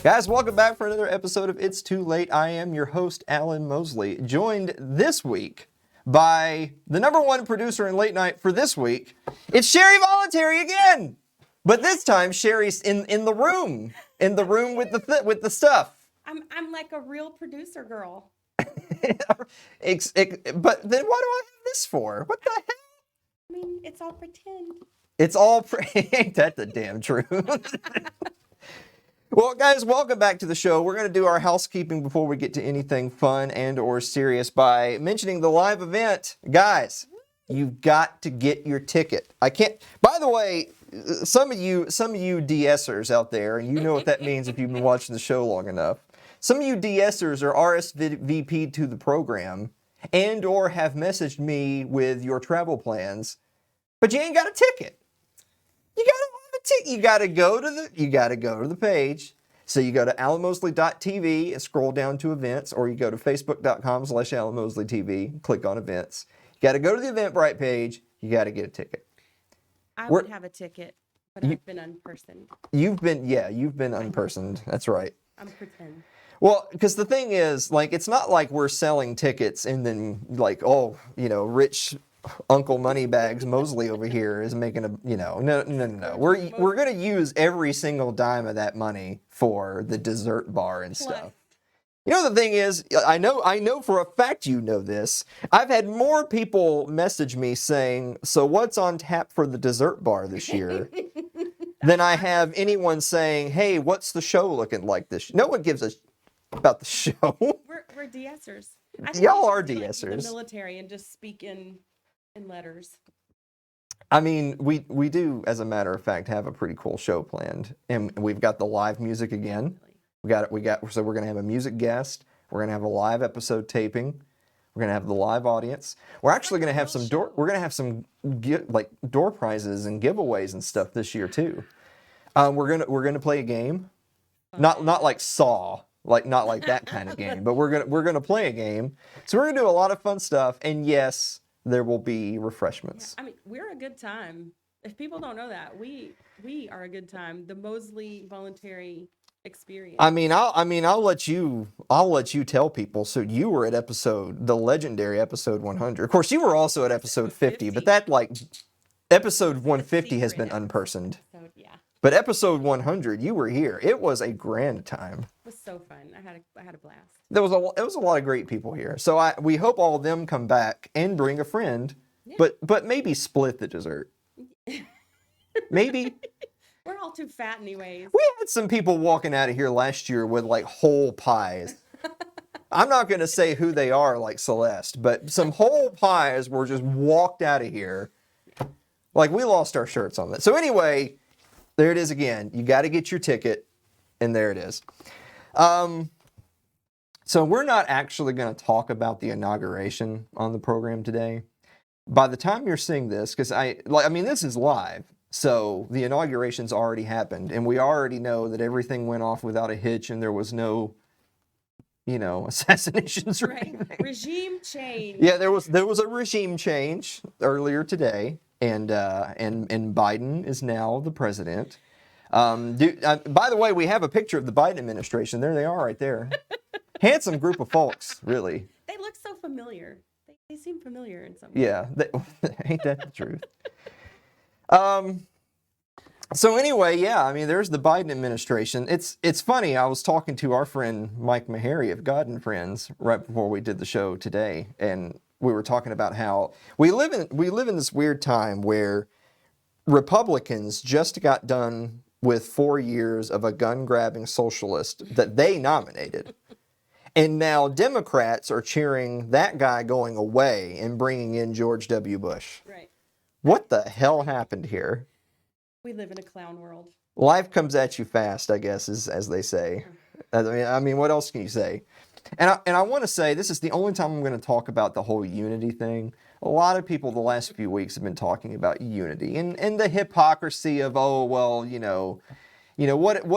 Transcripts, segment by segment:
Guys, welcome back for another episode of It's Too Late. I am your host, Alan Mosley, joined this week by the number one producer in late night for this week. It's Sherry Voluntary again! But this time, Sherry's in the room with the stuff. I'm like a real producer girl. But then what do I have this for? What the hell? I mean, it's all pretend. Ain't that the damn truth? Well, guys, welcome back to the show. We're going to do our housekeeping before we get to anything fun and or serious by mentioning the live event. Guys, you've got to get your ticket. I can't. By the way, some of you DSers out there, and you know what that means if you've been watching the show long enough. Some of you DSers are RSVP'd to the program and or have messaged me with your travel plans, but you ain't got a ticket. You gotta go to the page. So you go to alanmosley.tv and scroll down to events, or you go to facebook.com/alanmosleytv, click on events. You gotta go to the Eventbrite page. You gotta get a ticket. I would have a ticket, but I've been unpersoned. You've been unpersoned. That's right. I'm pretend. Well, because the thing is, like, it's not like we're selling tickets and then like, rich Uncle Moneybags Mosley over here is making no. We're gonna use every single dime of that money for the dessert bar and stuff. You know, the thing is, I know for a fact you know this. I've had more people message me saying, "So what's on tap for the dessert bar this year?" than I have anyone saying, "Hey, what's the show looking like this?" No one gives a about the show. We're DSers. Y'all are DSers. The military and just speak in letters. I mean, we do, as a matter of fact, have a pretty cool show planned, and we've got the live music again. So we're gonna have a music guest. We're gonna have a live episode taping. We're gonna have the live audience. We're actually gonna have some door. We're gonna have some door prizes and giveaways and stuff this year too. We're gonna play a game, not like Saw, not like that kind of game, but we're gonna play a game. So we're gonna do a lot of fun stuff, and yes, there will be refreshments. Yeah, I mean, we're a good time. If people don't know that, we are a good time. The Mosley Voluntary experience. I'll let you tell people. So you were at the legendary episode 100. Of course, you were also at episode 50, but that episode 150 has been unpersoned. Yeah. But episode 100, you were here. It was a grand time. It was so fun. I had a blast. There was a lot of great people here. So we hope all of them come back and bring a friend, yeah. but maybe split the dessert. Maybe. We're all too fat anyways. We had some people walking out of here last year with whole pies. I'm not going to say who they are like Celeste, but some whole pies were just walked out of here. Like we lost our shirts on that. So anyway, there it is again. You got to get your ticket, and there it is. So we're not actually going to talk about the inauguration on the program today. By the time you're seeing this, because this is live, so the inauguration's already happened, and we already know that everything went off without a hitch, and there was no, assassinations or anything. Regime change. Yeah, there was a regime change earlier today, and Biden is now the president. By the way, we have a picture of the Biden administration. There they are, right there. Handsome group of folks, really. They look so familiar. They seem familiar in some way. Yeah, ain't that the truth? So anyway, yeah, there's the Biden administration. It's funny. I was talking to our friend Mike Meharry of God and Friends right before we did the show today, and we were talking about how we live in this weird time where Republicans just got done with 4 years of a gun-grabbing socialist that they nominated. And now Democrats are cheering that guy going away and bringing in George W. Bush. Right. What the hell happened here? We live in a clown world. Life comes at you fast, I guess, as they say. I mean, what else can you say? And I want to say, this is the only time I'm going to talk about the whole unity thing. A lot of people the last few weeks have been talking about unity and the hypocrisy of, what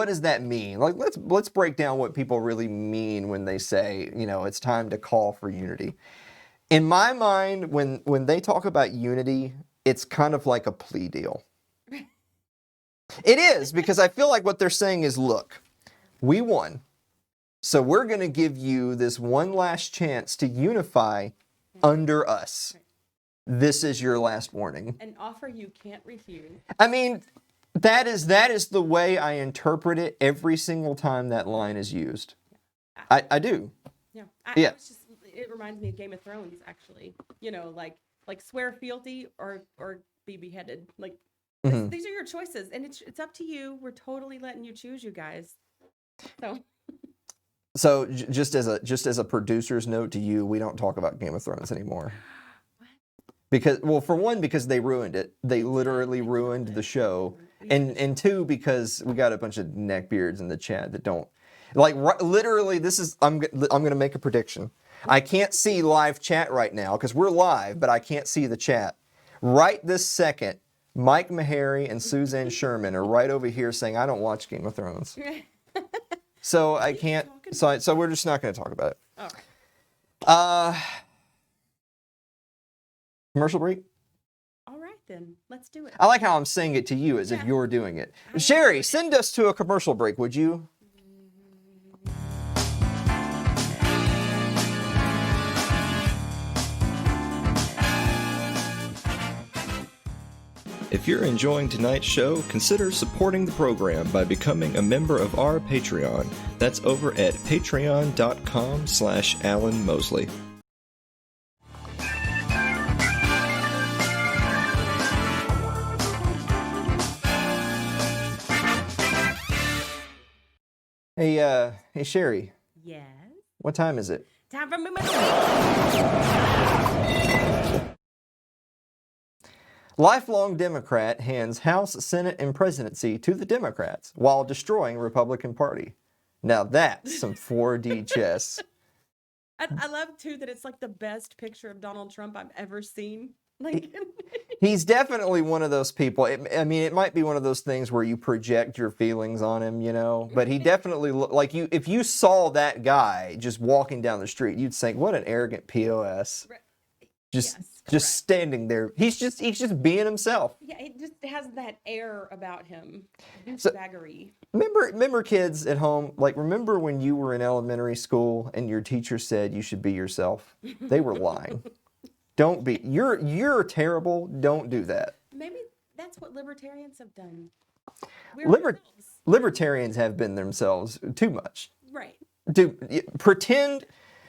does that mean? Like, let's break down what people really mean when they say, it's time to call for unity. In my mind, when they talk about unity, it's kind of like a plea deal. It is, because I feel like what they're saying is, look, We won. So we're going to give you this one last chance to unify under us. This is your last warning. An offer you can't refuse. I mean, that is the way I interpret it every single time that line is used. I do. Yeah. Yeah. It reminds me of Game of Thrones, actually. You know, like swear fealty or be beheaded. Like, these are your choices, and it's up to you. We're totally letting you choose, you guys. So just as a producer's note to you, we don't talk about Game of Thrones anymore. Because, well, for one, because they ruined it. They literally ruined the show. And two, because we got a bunch of neckbeards in the chat that don't, like, literally, I'm going to make a prediction. I can't see live chat right now because we're live, but I can't see the chat. Right this second, Mike Meharry and Suzanne Sherman are right over here saying, I don't watch Game of Thrones. So I can't, so we're just not going to talk about it. All right. Commercial break? All right, then. Let's do it. I like how I'm saying it to you as if you're doing it. Sherry, send us to a commercial break, would you? If you're enjoying tonight's show, consider supporting the program by becoming a member of our Patreon. That's over at patreon.com/Alan Mosley. Hey Sherry. Yes. What time is it? Time for me. Lifelong Democrat hands House, Senate, and presidency to the Democrats while destroying Republican Party. Now that's some 4D chess. I love, too, that it's like the best picture of Donald Trump I've ever seen. Like, He's definitely one of those people. It might be one of those things where you project your feelings on him, you know, but he definitely like you. If you saw that guy just walking down the street, you'd think, what an arrogant POS. Just standing there. He's just being himself. Yeah, it just has that air about him. So, Douchebaggery. Remember kids at home, like remember when you were in elementary school and your teacher said you should be yourself? They were lying. Don't be. You're terrible. Don't do that. Maybe that's what libertarians have done. Libertarians have been themselves too much. Right. To pretend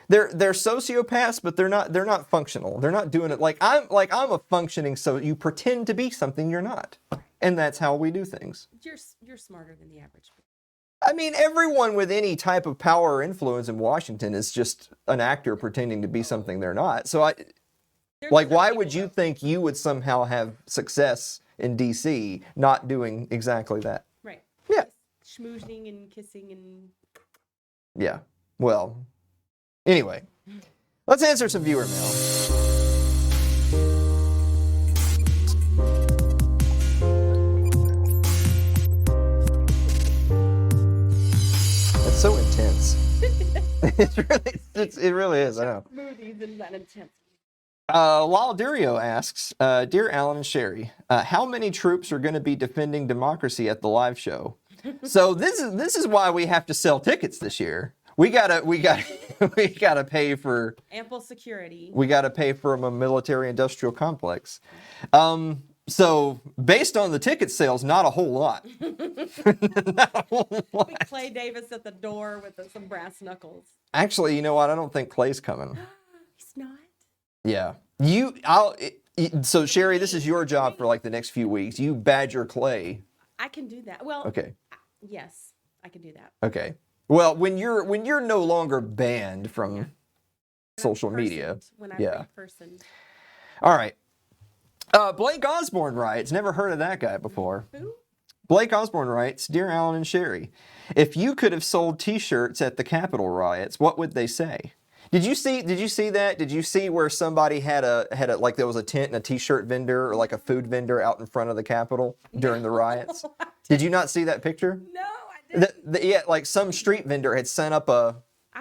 they're sociopaths, but they're not functional. They're not doing it like I'm a functioning. So you pretend to be something you're not, and that's how we do things. You're smarter than the average. I mean, everyone with any type of power or influence in Washington is just an actor pretending to be something they're not. So why would you think you would somehow have success in D.C. not doing exactly that? Right. Yeah. Schmoozing and kissing and. Yeah. Well. Anyway, let's answer some viewer mail. That's so intense. It really is. I know. Smoothies and that intense. Lal Durio asks, Dear Alan and Sherry, how many troops are going to be defending democracy at the live show? So this is why we have to sell tickets this year. We gotta pay for ample security. We gotta pay for a military-industrial complex. So based on the ticket sales, not a whole lot. Not a whole lot. Clay Davis at the door with some brass knuckles. Actually, you know what? I don't think Clay's coming. He's not. Yeah. So Sherry, this is your job for like the next few weeks. You badger Clay. I can do that. Well. Okay. Yes, I can do that. Okay. Well, when you're no longer banned from social media. When I'm person. All right. Blake Osborne writes, never heard of that guy before. Who? Blake Osborne writes, Dear Alan and Sherry, if you could have sold T-shirts at the Capitol riots, what would they say? Did you see that? Did you see where somebody had a like there was a tent and a T-shirt vendor or like a food vendor out in front of the Capitol during the riots? Did you not see that picture? No, I didn't. Yeah, like some street vendor had set up I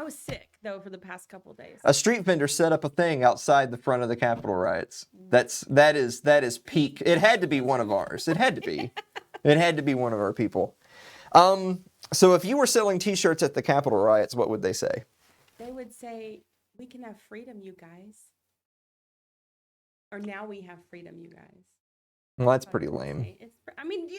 was sick though for the past couple of days. A street vendor set up a thing outside the front of the Capitol riots. That is peak. It had to be one of ours. It had to be. It had to be one of our people. So if you were selling T-shirts at the Capitol riots, what would they say? They would say, "We can have freedom, you guys." Or now we have freedom, you guys. Well, that's That's what pretty they would lame. say. I mean,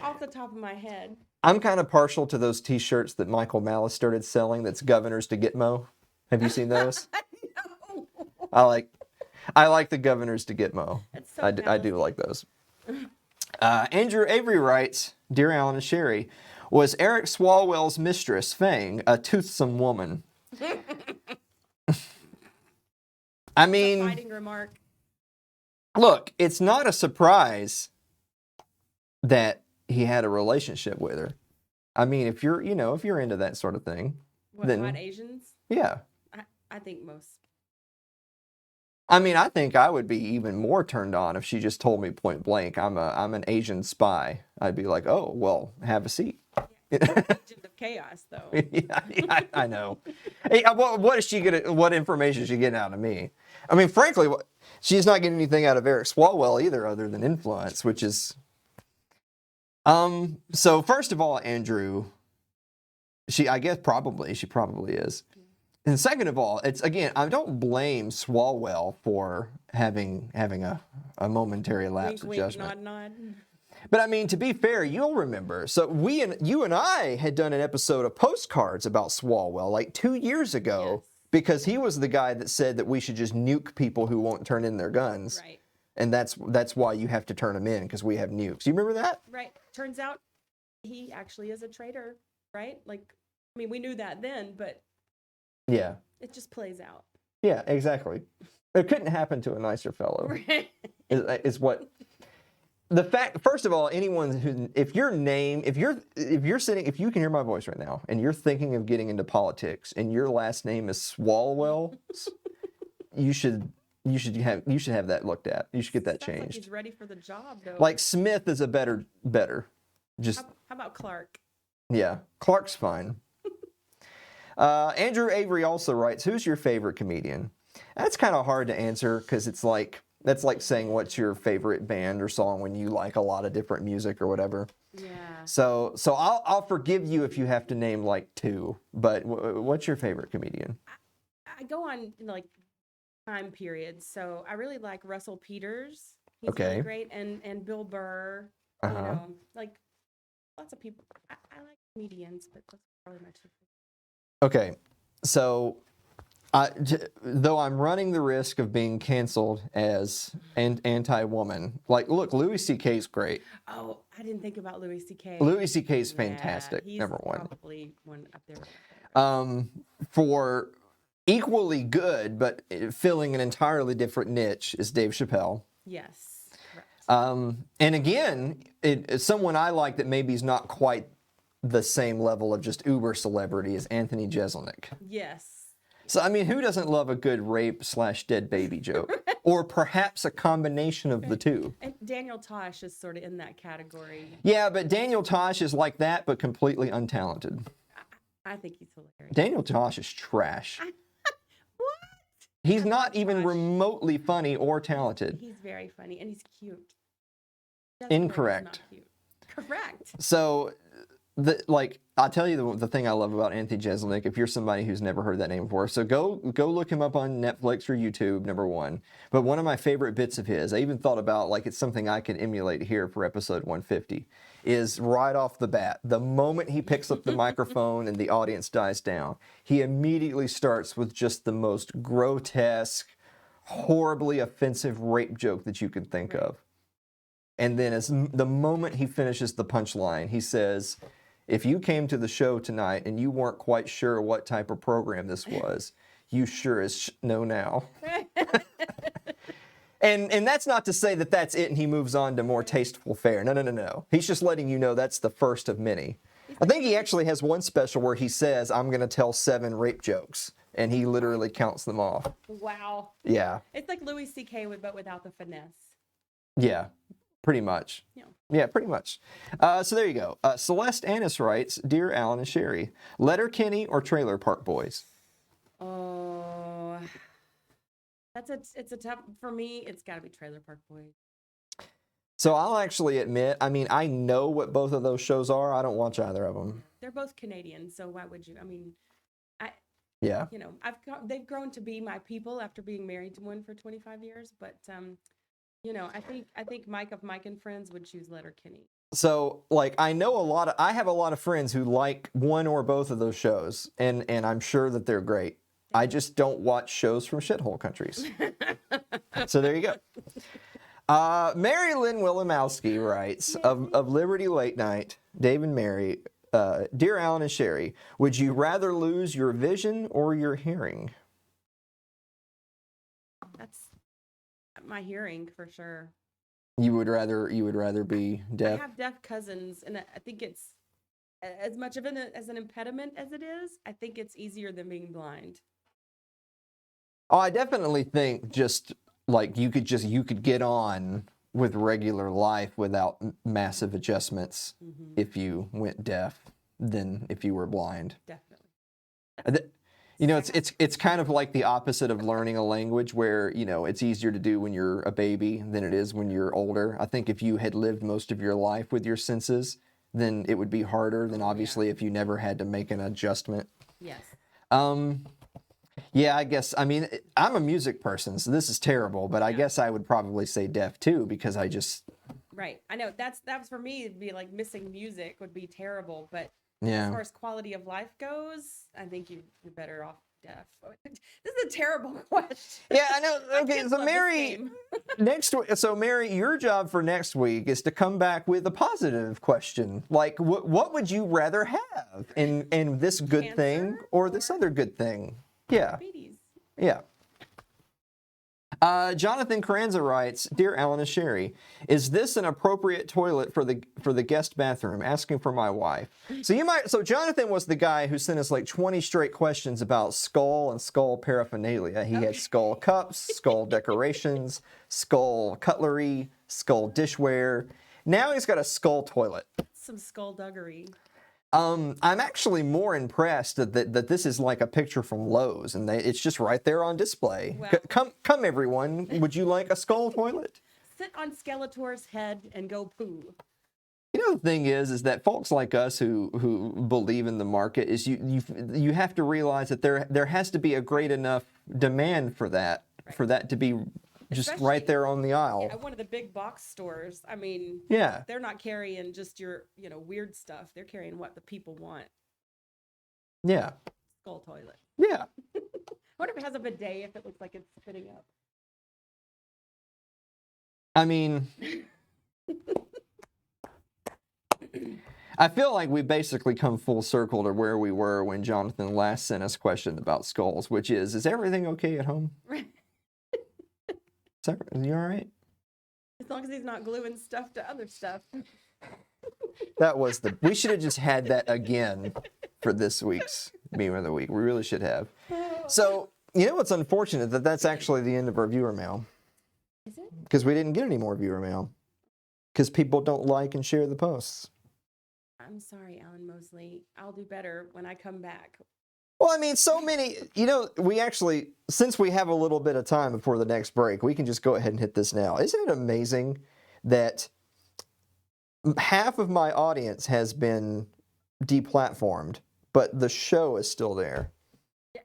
off the top of my head. I'm kind of partial to those T-shirts that Michael Malice started selling. That's Governors to Gitmo. Have you seen those? No. I like the Governors to Gitmo. That's so I do Malice-y. like those. Andrew Avery writes, Dear Alan and Sherry, was Eric Swalwell's mistress, Fang, a toothsome woman? I mean, Fighting remark. look, it's not a surprise that he had a relationship with her. I mean, if you're into that sort of thing, What, then hot Asians? yeah. I think most. I mean, I think I would be even more turned on if she just told me point blank, I'm an Asian spy. I'd be like, oh, well, have a seat. Agent of chaos, though. Yeah, I know. Hey, what is she gonna? What information is she getting out of me? I mean, frankly, she's not getting anything out of Eric Swalwell either, other than influence, which is. So first of all, Andrew, she probably is. And second of all, it's again, I don't blame Swalwell for having a momentary lapse Wink, of wink, judgment. nod, nod. But I mean, to be fair, you'll remember. So you and I had done an episode of Postcards about Swalwell like 2 years ago, Yes. because he was the guy that said that we should just nuke people who won't turn in their guns. Right. And that's why you have to turn them in, because we have nukes. You remember that? Right. Turns out he actually is a traitor, right? Like, I mean, we knew that then, but Yeah. it just plays out. Yeah, exactly. It couldn't happen to a nicer fellow. Right. Is what the fact. First of all, anyone who, if you can hear my voice right now and you're thinking of getting into politics and your last name is Swalwell, you should have that looked at. You should get that Sounds like changed. he's ready for the job, though. Like Smith is a better. Just How about Clark? yeah, Clark's fine. Andrew Avery also writes, who's your favorite comedian? That's kind of hard to answer, because that's like saying what's your favorite band or song when you like a lot of different music or whatever. Yeah. So I'll forgive you if you have to name like two, but what's your favorite comedian? I go on like time periods, so I really like Russell Peters. He's Okay. really great, and Bill Burr. Uh-huh. Like lots of people. I like comedians, but that's probably my two. Okay, so though I'm running the risk of being canceled as an anti-woman, like, look, Louis C.K.'s great. Oh, I didn't think about Louis C.K. Louis C.K.'s fantastic, he's number one. Probably one up there. For equally good, but filling an entirely different niche, is Dave Chappelle. Yes. Correct. And again, it's someone I like that maybe is not quite the same level of just uber celebrity as Anthony Jeselnik. Yes. So, I mean, who doesn't love a good rape/dead baby joke? Or perhaps a combination of the two. And Daniel Tosh is sort of in that category. Yeah, but Daniel Tosh is like that, but completely untalented. I think he's hilarious. Daniel Tosh is trash. What? He's I not love even Tosh. remotely funny or talented. He's very funny, and he's cute. Incorrect. Not cute. Correct. So, I'll tell you the thing I love about Anthony Jeselnik, if you're somebody who's never heard that name before. So go look him up on Netflix or YouTube, number one. But one of my favorite bits of his, I even thought about, like, it's something I could emulate here for episode 150, is right off the bat, the moment he picks up the microphone and the audience dies down, he immediately starts with just the most grotesque, horribly offensive rape joke that you could think of. And then the moment he finishes the punchline, he says, if you came to the show tonight and you weren't quite sure what type of program this was, you sure as know now. And that's not to say that that's it and he moves on to more tasteful fare. No. He's just letting you know that's the first of many. I think he actually has one special where he says, I'm going to tell 7 rape jokes. And he literally counts them off. Wow. Yeah. It's like Louis C.K. but without the finesse. Yeah. Pretty much. Yeah, pretty much. So there you go. Celeste Annis writes, Dear Alan and Sherry, Letterkenny or Trailer Park Boys? Oh, it's a tough, for me, it's got to be Trailer Park Boys. So I'll actually admit, I mean, I know what both of those shows are. I don't watch either of them. They're both Canadian, so why would you? I mean, I Yeah. you know, they've grown to be my people after being married to one for 25 years, but you know, I think Mike and Friends would choose Letterkenny. So, like, I have a lot of friends who like one or both of those shows, and I'm sure that they're great. I just don't watch shows from shithole countries. So there you go. Mary Lynn Wilimowski writes of Liberty Late Night, Dave and Mary, Dear Alan and Sherry, would you rather lose your vision or your hearing? That's my hearing for sure. You would rather be I deaf? have deaf cousins, and I think it's as much of as an impediment as it is. I think it's easier than being blind. Oh, I definitely think just like you could get on with regular life without massive adjustments if you went deaf than if you were blind. Definitely. You know, it's kind of like the opposite of learning a language where, you know, it's easier to do when you're a baby than it is when you're older. I think if you had lived most of your life with your senses, then it would be harder than obviously if you never had to make an adjustment. Yes. Yeah, I guess, I mean, I'm a music person, so this is terrible, but I guess I would probably say deaf too, because I just... Right. I know that's for me, it'd be like missing music would be terrible, but Yeah. as far as quality of life goes, I think you're better off deaf. This is a terrible question. Yeah, I know. My Okay, kids so love this Mary, game. so Mary, your job for next week is to come back with a positive question. Like, what would you rather have in this good thing Cancer or this other good thing? Yeah, Diabetes. yeah. Jonathan Carranza writes, Dear Alan and Sherry, is this an appropriate toilet for the guest bathroom? Asking for my wife. So Jonathan was the guy who sent us like 20 straight questions about skull and skull paraphernalia. He had skull cups, skull decorations, skull cutlery, skull dishware. Now he's got a skull toilet. Some skullduggery. I'm actually more impressed that this is like a picture from Lowe's, and it's just right there on display. Well, Come everyone, would you like a skull toilet? Sit on Skeletor's head and go poo. You know, the thing is that folks like us who believe in the market is you have to realize that there has to be a great enough demand for that to be just Especially, right there on the aisle. Yeah, one of the big box stores. I mean, Yeah. They're not carrying just your, weird stuff. They're carrying what the people want. Yeah. Skull toilet. Yeah. I wonder if it has a bidet, if it looks like it's spitting up. I mean, I feel like we basically come full circle to where we were when Jonathan last sent us a question about skulls, which is everything okay at home? Is you all right? As long as he's not gluing stuff to other stuff. We should have just had that again for this week's Meme of the Week. We really should have. So, you know what's unfortunate? That's actually the end of our viewer mail. Is it? Because we didn't get any more viewer mail. Because people don't like and share the posts. I'm sorry, Alan Mosley. I'll do better when I come back. Well, I mean, so many, we actually, since we have a little bit of time before the next break, we can just go ahead and hit this now. Isn't it amazing that half of my audience has been deplatformed, but the show is still there? Yeah.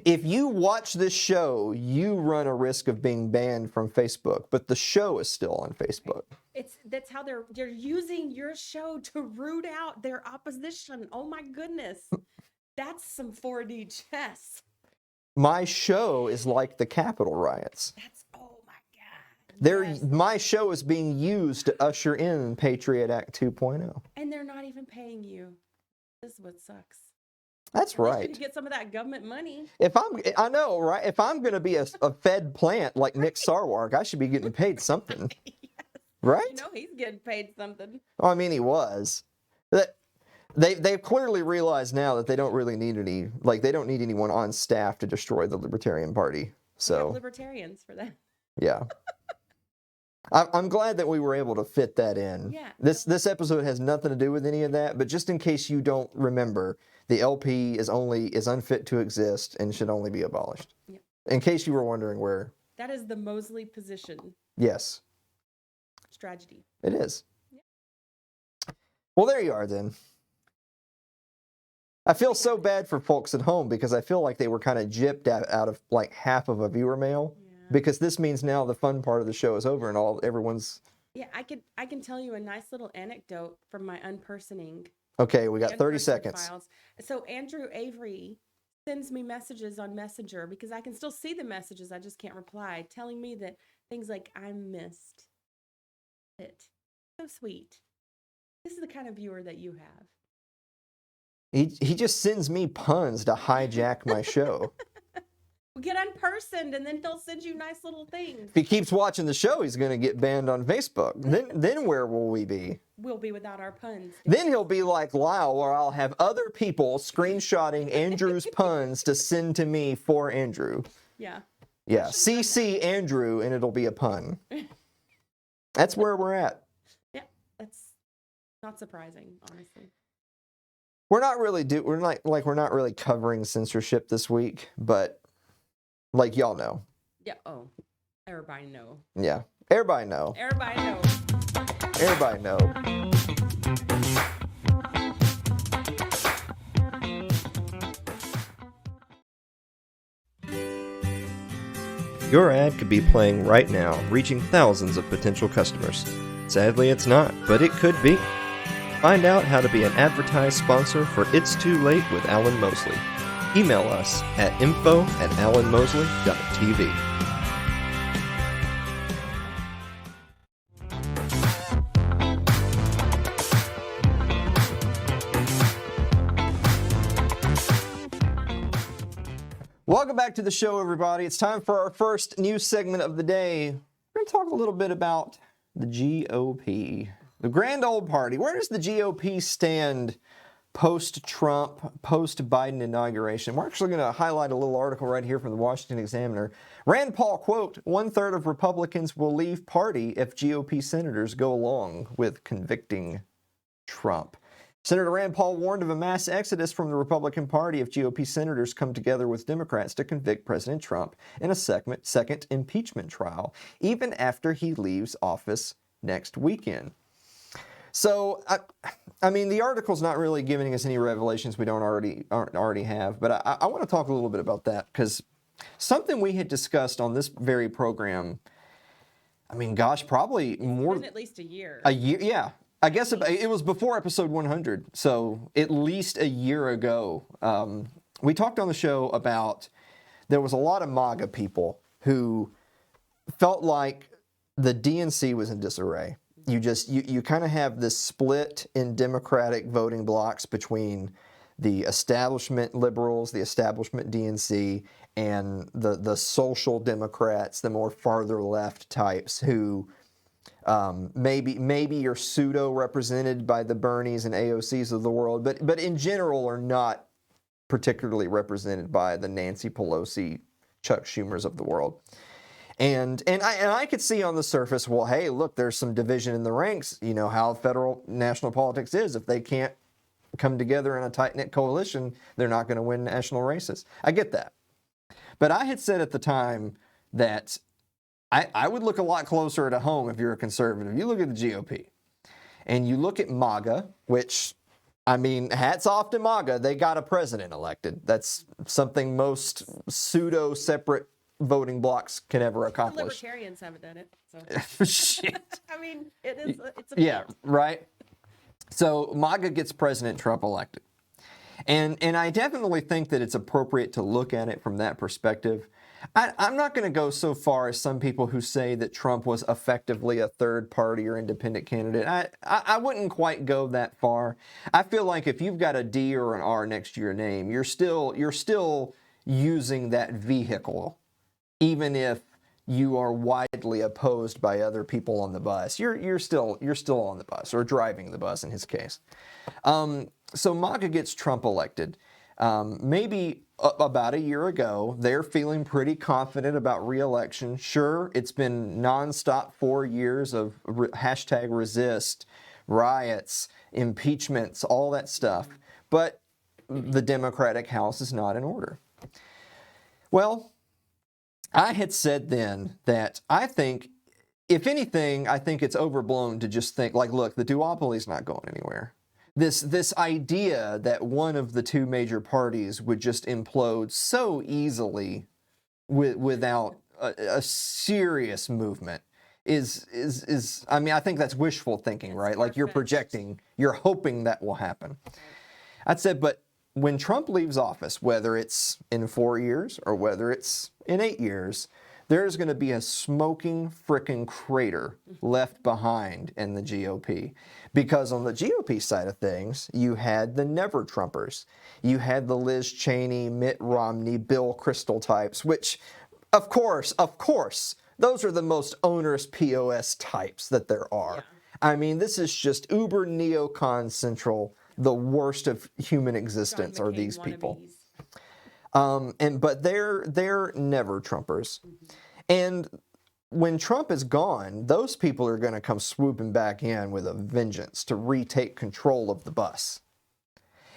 If you watch this show, you run a risk of being banned from Facebook, but the show is still on Facebook. That's how they're using your show to root out their opposition. Oh my goodness. That's some 4D chess. My show is like the Capitol riots. Oh my God. Yes. My show is being used to usher in Patriot Act 2.0. And they're not even paying you. This is what sucks. That's right. You get some of that government money. I know, right? If I'm going to be a Fed plant like Nick Sarwark, I should be getting paid something. Yes. Right? He's getting paid something. Well, I mean, he was. They've clearly realized now that they don't really need they don't need anyone on staff to destroy the Libertarian Party. So libertarians for that. Yeah. I'm glad that we were able to fit that in. Yeah. This episode has nothing to do with any of that, but just in case you don't remember, the LP is unfit to exist and should only be abolished. Yeah. In case you were wondering where. That is the Mosley position. Yes. tragedy. It is. Well, there you are then. I feel so bad for folks at home because I feel like they were kind of gypped out of like half of a viewer mail, because this means now the fun part of the show is over and everyone's. Yeah, I can tell you a nice little anecdote from my unpersoning. Okay, we got 30 seconds. Files. So Andrew Avery sends me messages on Messenger because I can still see the messages, I just can't reply, telling me that things like I missed it. So sweet. This is the kind of viewer that you have. He just sends me puns to hijack my show. We get unpersoned, and then he'll send you nice little things. If he keeps watching the show, he's going to get banned on Facebook. Then where will we be? We'll be without our puns. Then he'll be like Lyle, where I'll have other people screenshotting Andrew's puns to send to me for Andrew. Yeah. Yeah, CC Andrew, and it'll be a pun. That's where we're at. Yeah, that's not surprising, honestly. We're not really covering censorship this week, but like y'all know. Yeah. Oh, everybody know. Yeah, everybody know. Everybody know. Everybody know. Your ad could be playing right now, reaching thousands of potential customers. Sadly, it's not, but it could be. Find out how to be an advertised sponsor for It's Too Late with Alan Mosley. Email us at info@alanmosley.tv. Welcome back to the show, everybody. It's time for our first news segment of the day. We're going to talk a little bit about the GOP. The grand old party. Where does the GOP stand post-Trump, post-Biden inauguration? We're actually going to highlight a little article right here from the Washington Examiner. Rand Paul, quote, 1/3 of Republicans will leave party if GOP senators go along with convicting Trump. Senator Rand Paul warned of a mass exodus from the Republican Party if GOP senators come together with Democrats to convict President Trump in a second impeachment trial, even after he leaves office next weekend. So, I mean, the article's not really giving us any revelations we don't already have, but I want to talk a little bit about that, because something we had discussed on this very program, I mean, gosh, probably more than at least a year. A year, yeah. I guess it was before episode 100, so at least a year ago. We talked on the show about there was a lot of MAGA people who felt like the DNC was in disarray. You kind of have this split in Democratic voting blocks between the establishment liberals, the establishment DNC, and the social Democrats, the more farther left types who maybe you're pseudo represented by the Bernies and AOCs of the world, but in general are not particularly represented by the Nancy Pelosi, Chuck Schumers of the world. And I could see on the surface, well, hey, look, there's some division in the ranks. You know how federal national politics is. If they can't come together in a tight-knit coalition, they're not going to win national races. I get that. But I had said at the time that I would look a lot closer at home if you're a conservative. You look at the GOP and you look at MAGA, which, I mean, hats off to MAGA. They got a president elected. That's something most pseudo-separate voting blocks can ever accomplish. The libertarians haven't done it. So. Shit. I mean, it's a yeah, right. So MAGA gets President Trump elected. And I definitely think that it's appropriate to look at it from that perspective. I'm not going to go so far as some people who say that Trump was effectively a third party or independent candidate. I wouldn't quite go that far. I feel like if you've got a D or an R next to your name, you're still using that vehicle, even if you are widely opposed by other people on the bus. You're still on the bus, or driving the bus in his case. So MAGA gets Trump elected. Maybe about a year ago, they're feeling pretty confident about re-election. Sure, it's been nonstop 4 years of hashtag resist, riots, impeachments, all that stuff. But the Democratic House is not in order. Well, I had said then that I think if anything, I think it's overblown to just think like, look, the duopoly's not going anywhere. This idea that one of the two major parties would just implode so easily without a serious movement is I mean, I think that's wishful thinking, right? Like you're projecting, you're hoping that will happen. I'd say, but when Trump leaves office, whether it's in 4 years or whether it's in 8 years, there's going to be a smoking frickin' crater left behind in the GOP. Because on the GOP side of things, you had the never Trumpers. You had the Liz Cheney, Mitt Romney, Bill Kristol types, which, of course, those are the most onerous POS types that there are. Yeah. I mean, this is just uber neocon central. The worst of human existence are these people. But they're never Trumpers. Mm-hmm. And when Trump is gone, those people are going to come swooping back in with a vengeance to retake control of the bus.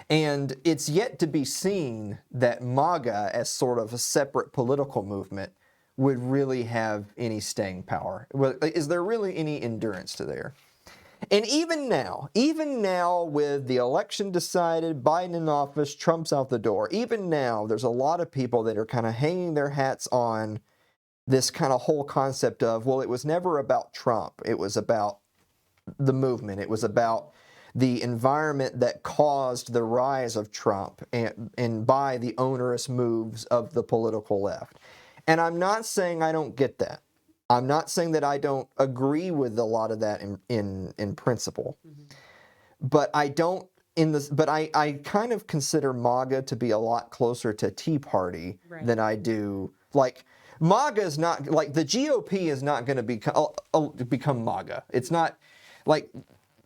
And it's yet to be seen that MAGA, as sort of a separate political movement, would really have any staying power. Is there really any endurance to there? And even now with the election decided, Biden in office, Trump's out the door, even now there's a lot of people that are kind of hanging their hats on this kind of whole concept of, well, it was never about Trump. It was about the movement. It was about the environment that caused the rise of Trump and by the onerous moves of the political left. And I'm not saying I don't get that. I'm not saying that I don't agree with a lot of that in principle. Mm-hmm. But I don't I kind of consider MAGA to be a lot closer to Tea Party than I do. Like, MAGA is not, like, the GOP is not going to become MAGA. It's not, like,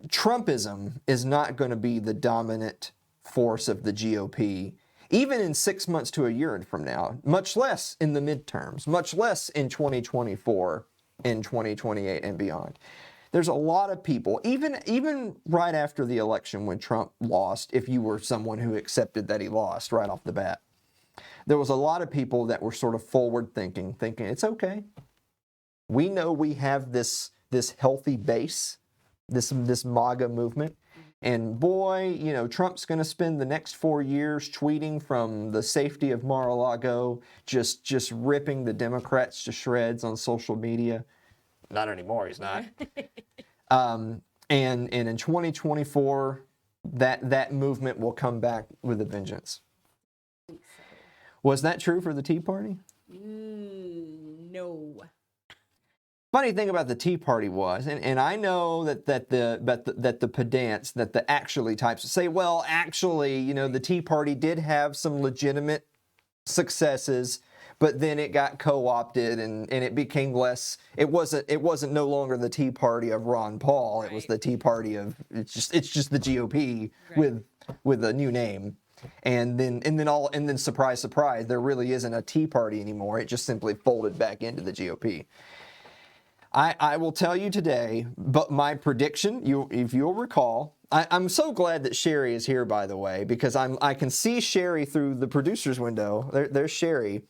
Trumpism is not going to be the dominant force of the GOP, even in 6 months to a year from now, much less in the midterms, much less in 2024, in 2028 and beyond. There's a lot of people, even right after the election when Trump lost, if you were someone who accepted that he lost right off the bat, there was a lot of people that were sort of forward thinking it's okay. We know we have this healthy base, this MAGA movement. And boy, you know, Trump's going to spend the next 4 years tweeting from the safety of Mar-a-Lago, just ripping the Democrats to shreds on social media. Not anymore, he's not. And in 2024, that movement will come back with a vengeance. Was that true for the Tea Party? No. Funny thing about the Tea Party was, and I know that the pedants, that the actually types say, well, actually, you know, the Tea Party did have some legitimate successes, but then it got co-opted and it became less. It wasn't no longer the Tea Party of Ron Paul. It was the Tea Party of it's just the GOP with a new name. And then surprise, surprise, there really isn't a Tea Party anymore. It just simply folded back into the GOP. I will tell you today, but my prediction, if you'll recall, I'm so glad that Sherry is here, by the way, because I can see Sherry through the producer's window. There's Sherry.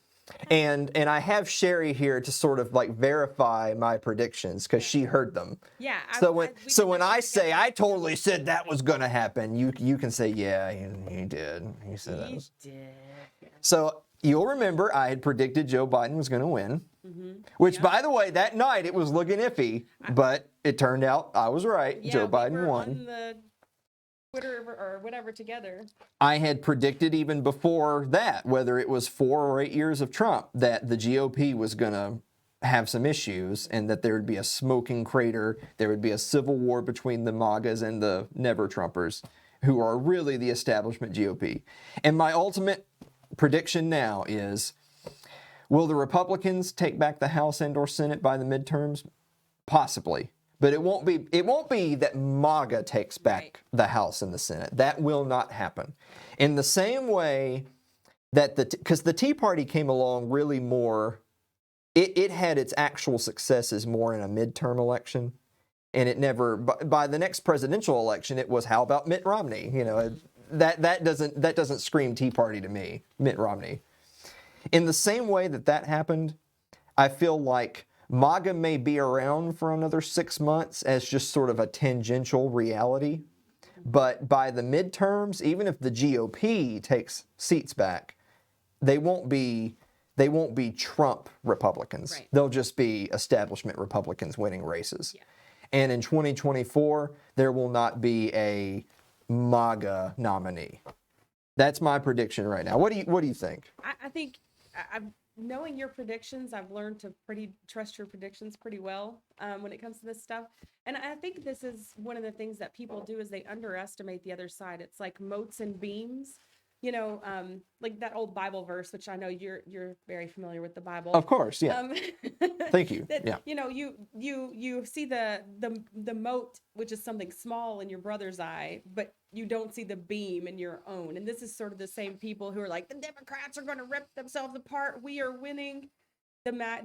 And I have Sherry here to sort of like verify my predictions because she heard them. Yeah. So when I say I totally said that was going to happen, you can say, yeah, he did. He said that. He did. So you'll remember I had predicted Joe Biden was going to win, which, by the way, that night it was looking iffy, but it turned out I was right. Joe Biden won. On the Twitter or whatever together. I had predicted even before that, whether it was 4 or 8 years of Trump, that the GOP was going to have some issues and that there would be a smoking crater. There would be a civil war between the MAGAs and the Never Trumpers, who are really the establishment GOP. And my ultimate prediction now is, will the Republicans take back the House and/or Senate by the midterms? Possibly. But it won't be that MAGA takes back the House and the Senate. That will not happen. In the same way that because the Tea Party came along really more, it had its actual successes more in a midterm election. And it never, by the next presidential election, it was, how about Mitt Romney? You know, that doesn't scream Tea Party to me, Mitt Romney. In the same way that happened, I feel like MAGA may be around for another 6 months as just sort of a tangential reality. But by the midterms, even if the GOP takes seats back, they won't be Trump Republicans. Right. They'll just be establishment Republicans winning races. Yeah. And in 2024, there will not be a MAGA nominee. That's my prediction right now. What do you think? I think knowing your predictions, I've learned to trust your predictions pretty well when it comes to this stuff. And I think this is one of the things that people do is they underestimate the other side. It's like moats and beams, like that old Bible verse, which I know you're very familiar with the Bible. Of course, yeah. Thank you. That, Yeah. You see the moat, which is something small in your brother's eye, but you don't see the beam in your own. And this is sort of the same people who are like, the Democrats are going to rip themselves apart. We are winning.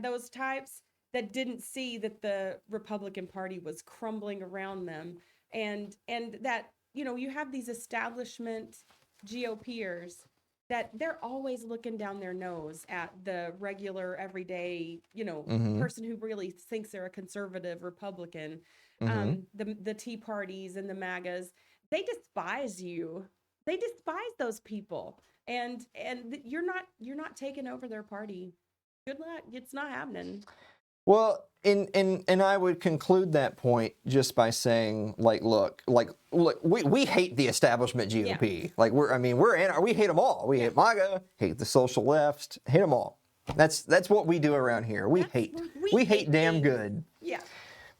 Those types that didn't see that the Republican Party was crumbling around them, and that you have these establishment GOPers that they're always looking down their nose at the regular, everyday, person who really thinks they're a conservative Republican. The Tea Parties and the MAGAs, they despise you. They despise those people, and you're not taking over their party. Good luck. It's not happening. Well, and I would conclude that point just by saying, look, we hate the establishment GOP. Yeah. Like we hate them all. We hate MAGA, hate the social left, hate them all. That's what we do around here. We hate damn good. Yeah.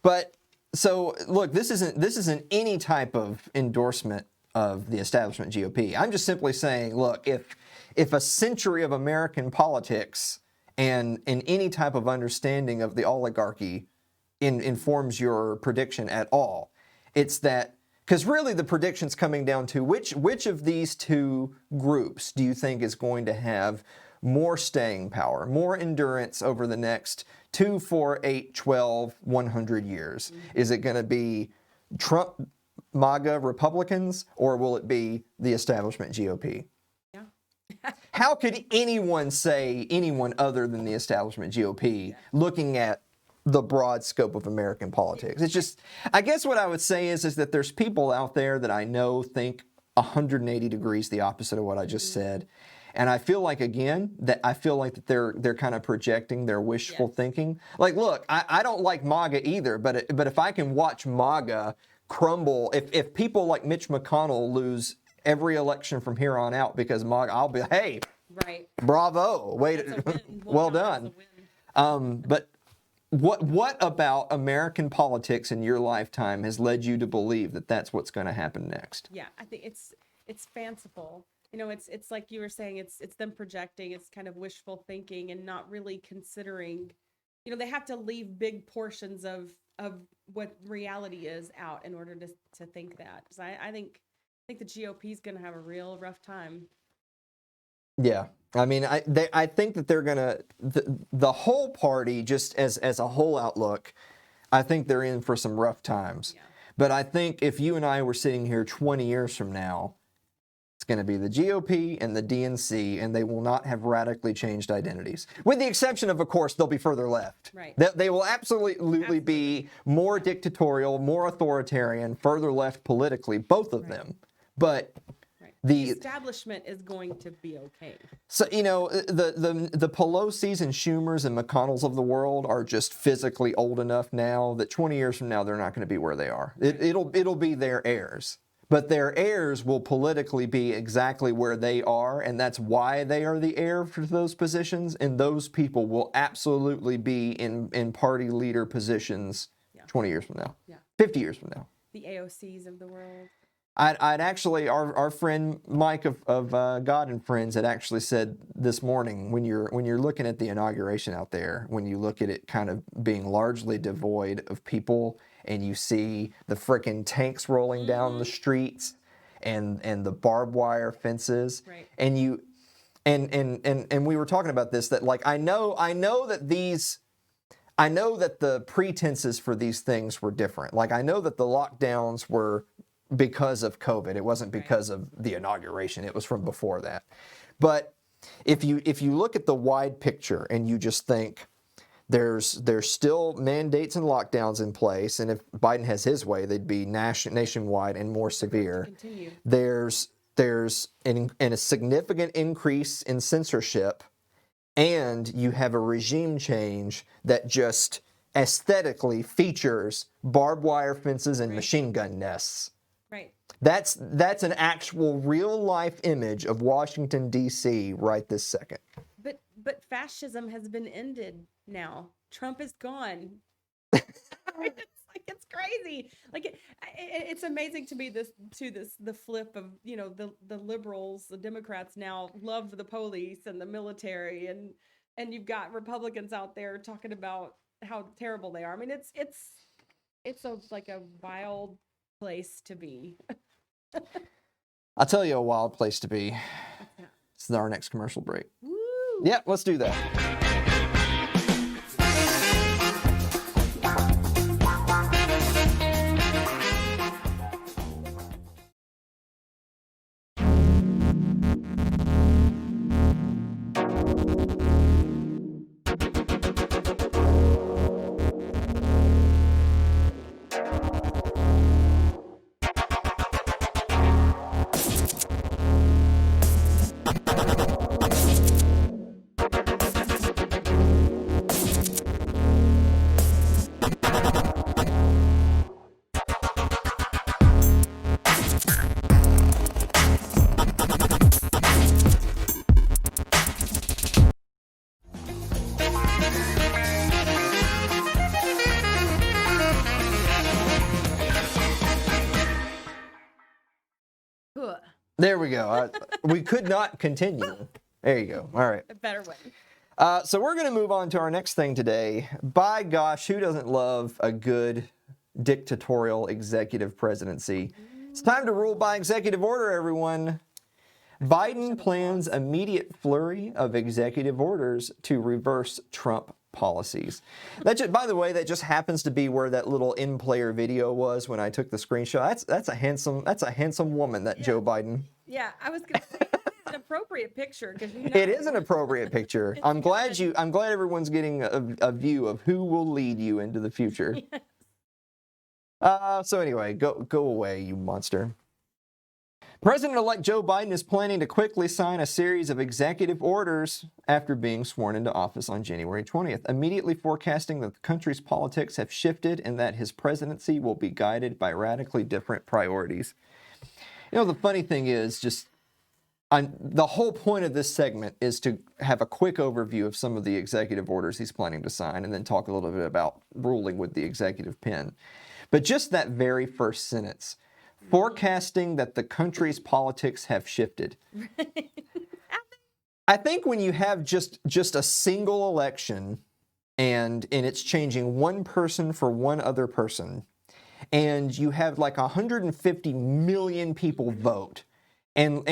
But so look, this isn't any type of endorsement of the establishment GOP. I'm just simply saying, look, if a century of American politics and in any type of understanding of the oligarchy informs your prediction at all, it's that, because really the prediction's coming down to which of these two groups do you think is going to have more staying power, more endurance over the next 2, 4, 8, 12, 100 years? Is it going to be Trump, MAGA Republicans, or will it be the establishment GOP? How could anyone say anyone other than the establishment GOP looking at the broad scope of American politics? It's just, I guess what I would say is that there's people out there that I know think 180 degrees the opposite of what I just said. And I feel like, again, that they're kind of projecting their wishful thinking. Like, look, I don't like MAGA either, but if I can watch MAGA crumble, if people like Mitch McConnell lose every election from here on out because MAGA, I'll be, hey, right, bravo, well done. But what about American politics in your lifetime has led you to believe that that's what's going to happen next? Yeah, I think it's fanciful. It's like you were saying, it's them projecting, it's kind of wishful thinking and not really considering, they have to leave big portions of what reality is out in order to think that. Because I think the GOP is going to have a real rough time. Yeah. I mean, I think that they're going to, the whole party, just as a whole outlook, I think they're in for some rough times. Yeah. But I think if you and I were sitting here 20 years from now, it's going to be the GOP and the DNC, and they will not have radically changed identities. With the exception of course, they'll be further left. Right. They will absolutely be more dictatorial, more authoritarian, further left politically, both of them. But the establishment is going to be okay. So, the Pelosi's and Schumers and McConnells of the world are just physically old enough now that 20 years from now, they're not going to be where they are. It'll be their heirs. But their heirs will politically be exactly where they are, and that's why they are the heir for those positions, and those people will absolutely be in party leader positions 20 years from now, 50 years from now. The AOCs of the world. I'd actually, our friend Mike of God and Friends had actually said this morning, when you're looking at the inauguration out there, when you look at it kind of being largely devoid of people, and you see the frickin' tanks rolling down the streets and the barbed wire fences, right. and you and we were talking about this, that like I know that the pretenses for these things were different. Like I know that the lockdowns were because of COVID. It wasn't because of the inauguration. It was from before that. But if you look at the wide picture and you just think There's still mandates and lockdowns in place, and if Biden has his way, they'd be nationwide and more severe. Continue. There's a significant increase in censorship, and you have a regime change that just aesthetically features barbed wire fences and machine gun nests. Right. That's an actual real life image of Washington, D.C. right this second. But fascism has been ended now. Trump is gone. It's crazy. It's amazing to me the flip of, the liberals, the Democrats now love the police and the military, and you've got Republicans out there talking about how terrible they are. I mean, it's a wild place to be. I'll tell you a wild place to be. This is our next commercial break. Woo! Yeah, let's do that. There we go. We could not continue. There you go. All right. A better way. So we're going to move on to our next thing today. By gosh, who doesn't love a good dictatorial executive presidency? It's time to rule by executive order, everyone. Biden plans immediate flurry of executive orders to reverse Trump policies. By the way, that just happens to be where that little in-player video was when I took the screenshot. That's a handsome woman, that Joe Biden. Yeah, I was going to say it's an appropriate picture because it is an appropriate picture. I'm glad everyone's getting a view of who will lead you into the future. So anyway, go away, you monster. President-elect Joe Biden is planning to quickly sign a series of executive orders after being sworn into office on January 20th, immediately forecasting that the country's politics have shifted and that his presidency will be guided by radically different priorities. The funny thing is, the whole point of this segment is to have a quick overview of some of the executive orders he's planning to sign and then talk a little bit about ruling with the executive pen. But just that very first sentence, forecasting that the country's politics have shifted. I think when you have just a single election and it's changing one person for one other person, and you have like 150 million people vote, and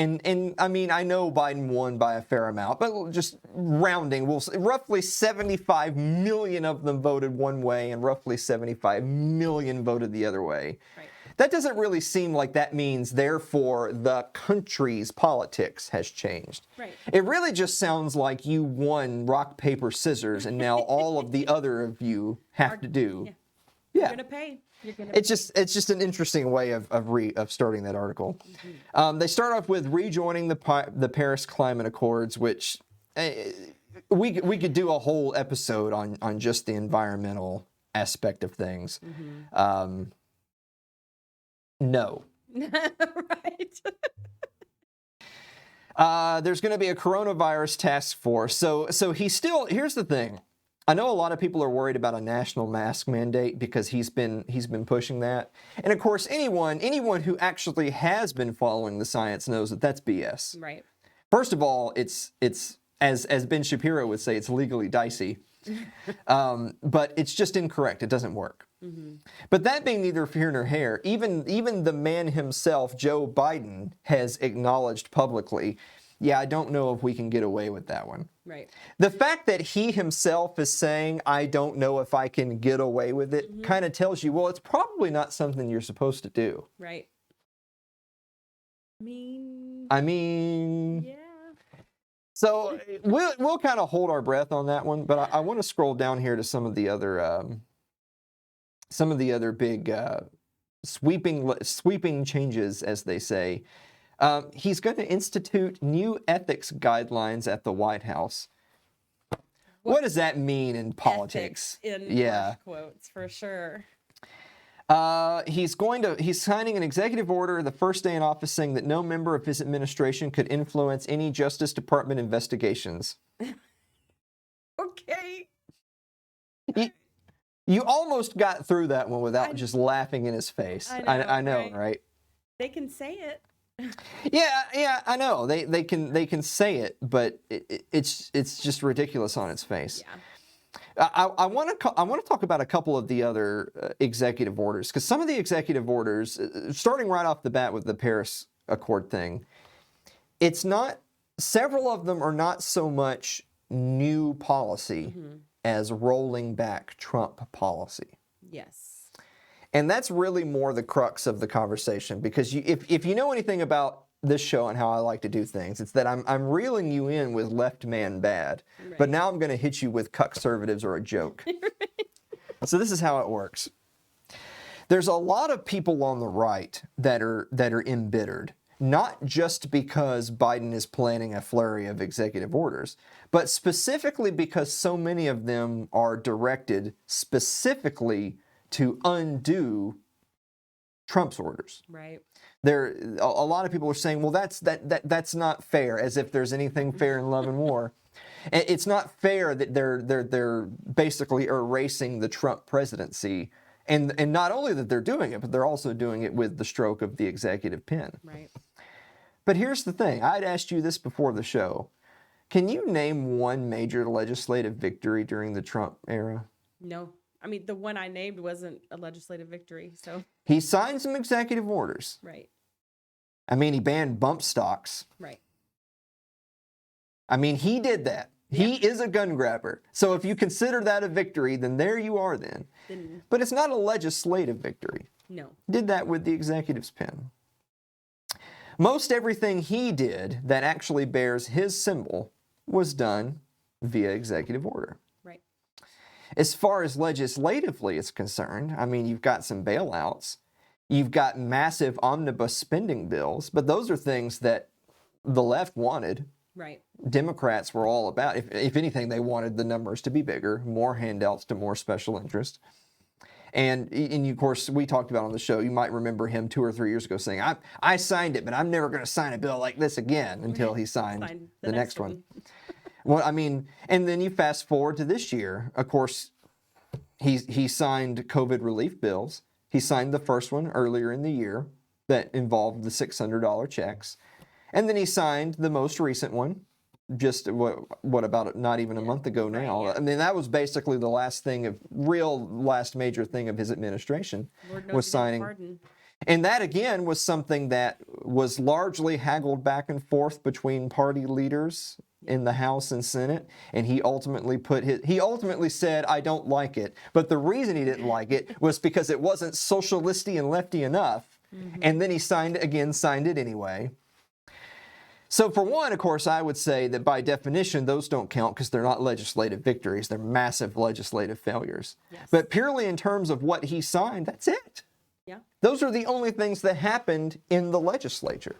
I mean, I know Biden won by a fair amount, but just rounding, roughly 75 million of them voted one way and roughly 75 million voted the other way. Right. That doesn't really seem like that means, therefore, the country's politics has changed. Right. It really just sounds like you won rock, paper, scissors, and now all of the other of you have to do. Yeah. You're gonna pay. It's just an interesting way of starting that article. Mm-hmm. They start off with rejoining the Paris Climate Accords, which we could do a whole episode on just the environmental aspect of things. Mm-hmm. No. Right. There's going to be a coronavirus task force. So here's the thing. I know a lot of people are worried about a national mask mandate because he's been pushing that. And of course, anyone who actually has been following the science knows that that's BS. Right. First of all, it's as Ben Shapiro would say, it's legally dicey. But it's just incorrect. It doesn't work. Mm-hmm. But that being neither here nor there, even the man himself, Joe Biden, has acknowledged publicly, yeah, I don't know if we can get away with that one. Right. The fact that he himself is saying, I don't know if I can get away with it, mm-hmm. kind of tells you, well, it's probably not something you're supposed to do. Right. I mean. Yeah. So we'll kind of hold our breath on that one, but I want to scroll down here to some of the other big sweeping changes, as they say. He's going to institute new ethics guidelines at the White House. What does that mean in politics? Ethics in harsh quotes, for sure. He's signing an executive order the first day in office saying that no member of his administration could influence any Justice Department investigations. Okay. You almost got through that one without just laughing in his face. I know, right? They can say it. Yeah, I know. They can say it, but it's just ridiculous on its face. Yeah. I want to talk about a couple of the other executive orders, because some of the executive orders, starting right off the bat with the Paris Accord thing, several of them are not so much new policy as rolling back Trump policy. Yes. And that's really more the crux of the conversation, because if you know anything about this show and how I like to do things, it's that I'm reeling you in with left man bad, but now I'm going to hit you with cuck-servatives or a joke. So this is how it works. There's a lot of people on the right that are embittered, not just because Biden is planning a flurry of executive orders, but specifically because so many of them are directed specifically to undo Trump's orders. Right. A lot of people are saying, well, that's not fair, as if there's anything fair in love and war. It's not fair that they're basically erasing the Trump presidency, and not only that they're doing it, but they're also doing it with the stroke of the executive pen. Right. But here's the thing. I'd asked you this before the show. Can you name one major legislative victory during the Trump era? No. I mean, the one I named wasn't a legislative victory, so. He signed some executive orders. Right. I mean, he banned bump stocks. Right. I mean, he did that. Yeah. He is a gun grabber. So if you consider that a victory, then there you are then. But it's not a legislative victory. No. Did that with the executive's pen. Most everything he did that actually bears his symbol was done via executive order. As far as legislatively is concerned, I mean, you've got some bailouts. You've got massive omnibus spending bills, but those are things that the left wanted. Right. Democrats were all about. If anything, they wanted the numbers to be bigger, more handouts to more special interest. And of course, we talked about on the show, you might remember him 2 or 3 years ago saying, I signed it, but I'm never going to sign a bill like this again, until he signed the next one. Well, I mean, and then you fast forward to this year. Of course, he signed COVID relief bills. He signed the first one earlier in the year that involved the $600 checks. And then he signed the most recent one, just what about not even a month ago now. I mean, that was basically the last major thing of his administration, was signing. And that, again, was something that was largely haggled back and forth between party leaders in the House and Senate, and he ultimately said, I don't like it. But the reason he didn't like it was because it wasn't socialisty and lefty enough. And then he signed it anyway. So for one, of course, I would say that by definition, those don't count because they're not legislative victories. They're massive legislative failures. Yes. But purely in terms of what he signed, that's it. Yeah. Those are the only things that happened in the legislature.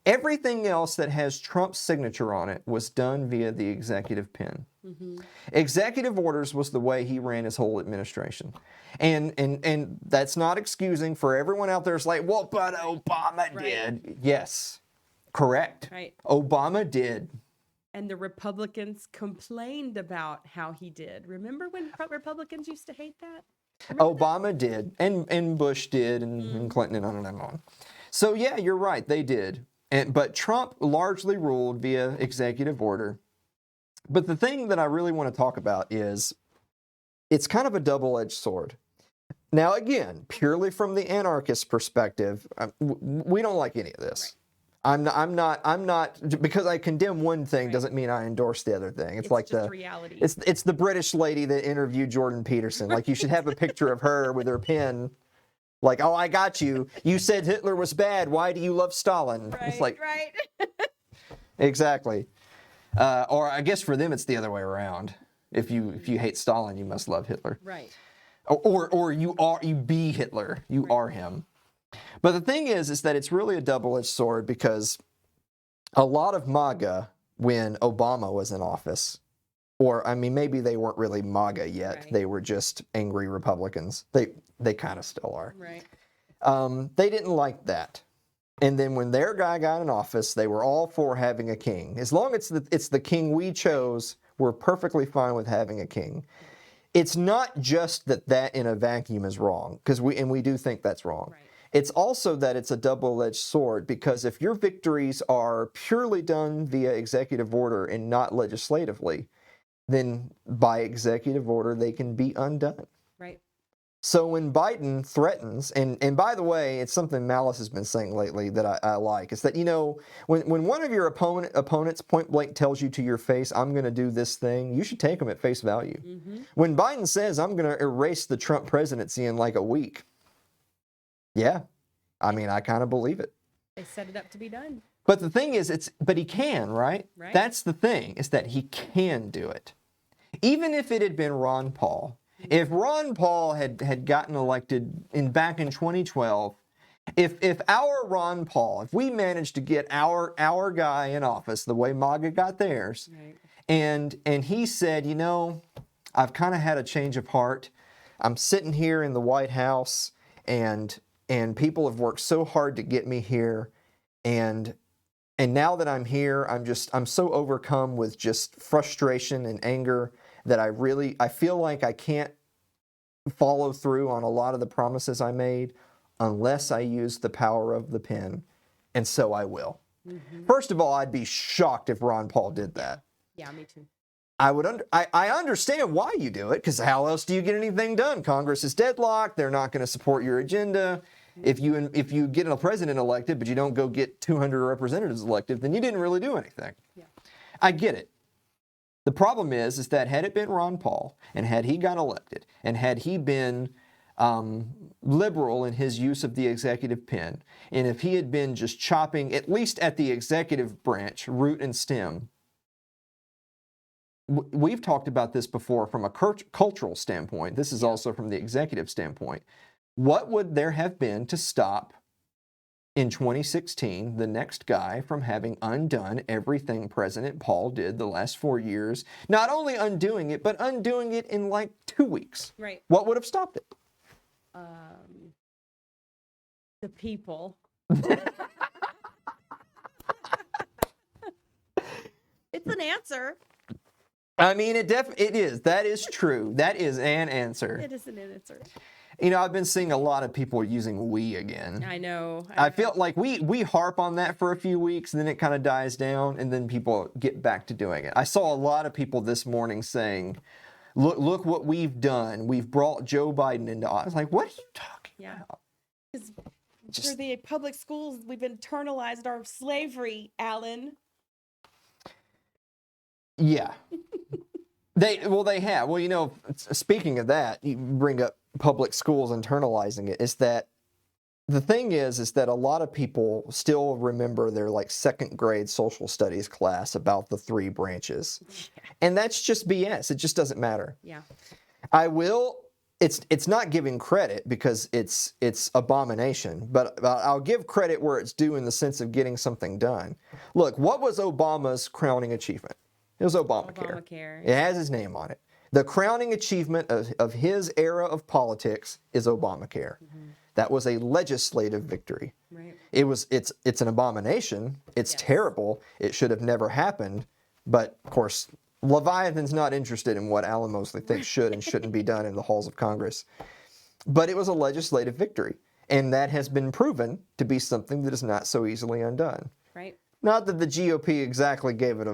Everything else that has Trump's signature on it was done via the executive pen. Executive orders was the way he ran his whole administration. And that's not excusing for everyone out there. It's like, well, but Obama did. Yes, correct. Right. Obama did. And the Republicans complained about how he did. Remember when Republicans used to hate that? Obama did, and Bush did, and Clinton, and on and on and on. So yeah, you're right, they did. But Trump largely ruled via executive order. But the thing that I really want to talk about is it's kind of a double-edged sword. Now, again, purely from the anarchist perspective, we don't like any of this. Right. I'm not because I condemn one thing doesn't mean I endorse the other thing. It's like just reality. It's the British lady that interviewed Jordan Peterson. Like, you should have a picture of her with her pen. Like, oh, I got you. You said Hitler was bad. Why do you love Stalin? Right, it's like, right. Exactly. Or I guess for them it's the other way around. If you hate Stalin, you must love Hitler. Right. Or you be Hitler. You are him. But the thing is that it's really a double-edged sword, because a lot of MAGA, when Obama was in office, or I mean, maybe they weren't really MAGA yet. Right. They were just angry Republicans. They kind of still are. Right. They didn't like that. And then when their guy got in office, they were all for having a king. As long as it's the king we chose, we're perfectly fine with having a king. It's not just that in a vacuum is wrong, because we do think that's wrong. Right. It's also that it's a double-edged sword, because if your victories are purely done via executive order and not legislatively, then by executive order they can be undone. Right. So when Biden threatens, and by the way, it's something Malice has been saying lately that I like, is that, when one of your opponents point blank tells you to your face, I'm going to do this thing, you should take them at face value. Mm-hmm. When Biden says, I'm going to erase the Trump presidency in like a week, yeah, I mean, I kind of believe it. They set it up to be done. But the thing is, but he can, right? Right. That's the thing, is that he can do it. Even if it had been Ron Paul, if Ron Paul had gotten elected back in 2012, if our Ron Paul, if we managed to get our guy in office the way MAGA got theirs, Right. and he said, I've kind of had a change of heart. I'm sitting here in the White House, and people have worked so hard to get me here, and now that I'm here, I'm so overcome with just frustration and anger that I feel like I can't follow through on a lot of the promises I made unless I use the power of the pen, and so I will. Mm-hmm. First of all, I'd be shocked if Ron Paul did that. Yeah, me too. I understand why you do it, because how else do you get anything done? Congress is deadlocked. They're not going to support your agenda. If you get a president elected, but you don't go get 200 representatives elected, then you didn't really do anything. Yeah. I get it. The problem is that had it been Ron Paul, and had he got elected, and had he been liberal in his use of the executive pen, and if he had been just chopping, at least at the executive branch, root and stem, we've talked about this before from a cultural standpoint. This is also from the executive standpoint. What would there have been to stop, in 2016, the next guy from having undone everything President Paul did the last 4 years? Not only undoing it, but undoing it in like 2 weeks. Right. What would have stopped it? The people. It's an answer. I mean, it is. That is true. That is an answer. It is an answer. I've been seeing a lot of people using we again. I know. I feel like we harp on that for a few weeks, and then it kind of dies down, and then people get back to doing it. I saw a lot of people this morning saying, look what we've done. We've brought Joe Biden into office. Like, what are you talking about? Because for the public schools, we've internalized our slavery, Alan. Yeah. They have. Well, speaking of that, you bring up public schools internalizing it, is that the thing is that a lot of people still remember their like second grade social studies class about the 3 branches. Yeah. And that's just BS. It just doesn't matter. Yeah. It's not giving credit, because it's abomination, but I'll give credit where it's due in the sense of getting something done. Look, what was Obama's crowning achievement? It was Obamacare. It has his name on it. The crowning achievement of his era of politics is Obamacare. Mm-hmm. That was a legislative victory. Right. It's an abomination. It's terrible. It should have never happened. But of course, Leviathan's not interested in what Alan Mosley thinks should and shouldn't be done in the halls of Congress. But it was a legislative victory. And that has been proven to be something that is not so easily undone. Right. Not that the GOP exactly gave it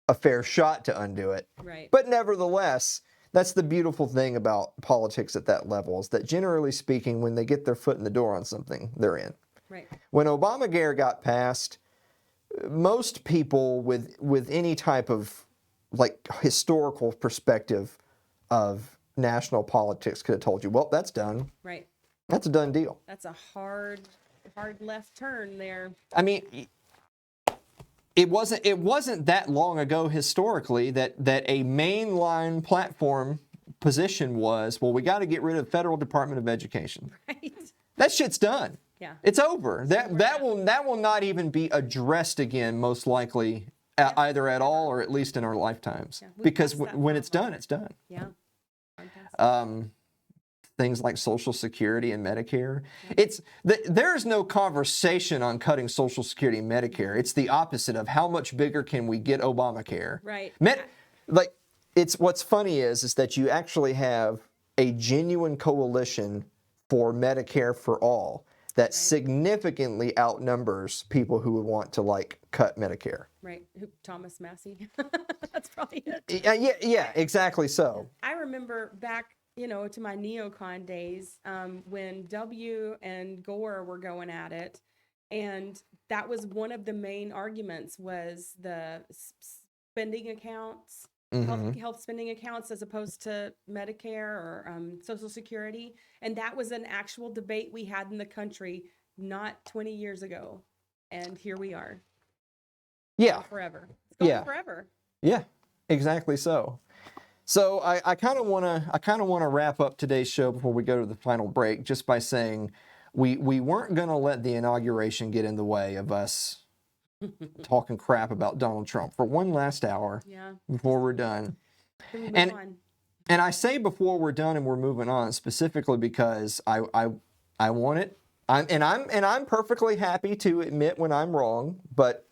a fair shot to undo it. Right. But nevertheless, that's the beautiful thing about politics at that level, is that generally speaking, when they get their foot in the door on something, they're in. Right. When Obamacare got passed, most people with any type of like historical perspective of national politics could have told you, well, that's done. Right. That's a done deal. That's a hard left turn there. I mean, it wasn't that long ago historically that a mainline platform position was, well, we got to get rid of the Federal Department of Education. Right. That shit's done. Yeah. It's over. That will not even be addressed again, most likely, either at all or at least in our lifetimes. Yeah, we Because passed that when it's level. done, it's done. Yeah. Fantastic. Things like Social Security and Medicare. There's no conversation on cutting Social Security and Medicare. It's the opposite of how much bigger can we get Obamacare. Right. It's what's funny is that you actually have a genuine coalition for Medicare for all that significantly outnumbers people who would want to cut Medicare. Right. Thomas Massey. That's probably it. Yeah, exactly so. I remember back, to my neocon days, when W and Gore were going at it, and that was one of the main arguments was the spending accounts, health spending accounts as opposed to Medicare or Social Security, and that was an actual debate we had in the country not 20 years ago, and here we are. Yeah, forever. It's going forever. Yeah, exactly so. So I kind of want to wrap up today's show before we go to the final break, just by saying we weren't going to let the inauguration get in the way of us talking crap about Donald Trump for one last hour before we're done. And I say before we're done and we're moving on specifically because I want it. I'm perfectly happy to admit when I'm wrong, but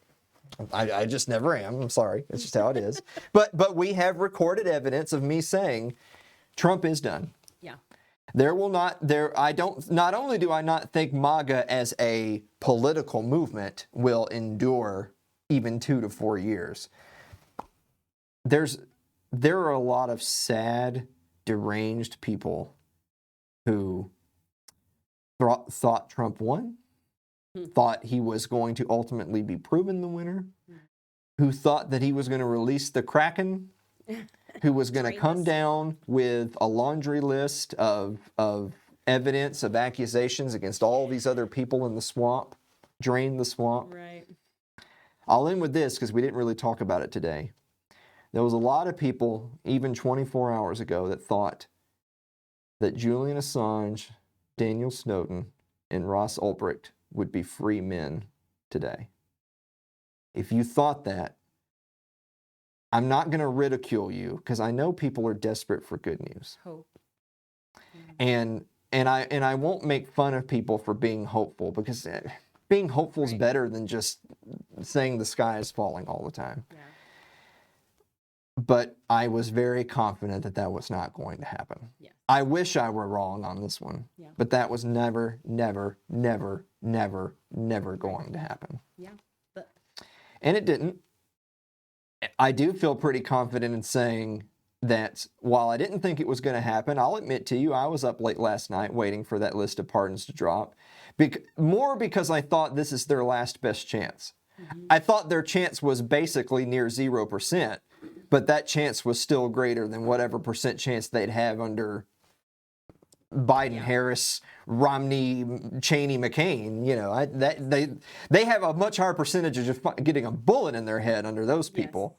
I just never am. I'm sorry. It's just how it is. But we have recorded evidence of me saying Trump is done. Yeah. Not only do I not think MAGA as a political movement will endure even 2 to 4 years. There are a lot of sad, deranged people who thought Trump won, thought he was going to ultimately be proven the winner, who thought that he was going to release the Kraken, who was going to come down with a laundry list of evidence, of accusations against all these other people in the swamp, drain the swamp. Right. I'll end with this because we didn't really talk about it today. There was a lot of people, even 24 hours ago, that thought that Julian Assange, Daniel Snowden, and Ross Ulbricht would be free men today. If you thought that, I'm not going to ridicule you because I know people are desperate for good news. Hope. And I won't make fun of people for being hopeful because being hopeful is better than just saying the sky is falling all the time. Yeah. But I was very confident that that was not going to happen. Yeah. I wish I were wrong on this one, but that was never, never, never, never, never going to happen. Yeah. And it didn't. I do feel pretty confident in saying that while I didn't think it was going to happen, I'll admit to you, I was up late last night waiting for that list of pardons to drop. More because I thought this is their last best chance. I thought their chance was basically near 0%, but that chance was still greater than whatever percent chance they'd have under Biden, Harris, Romney, Cheney, McCain. They have a much higher percentage of just getting a bullet in their head under those people.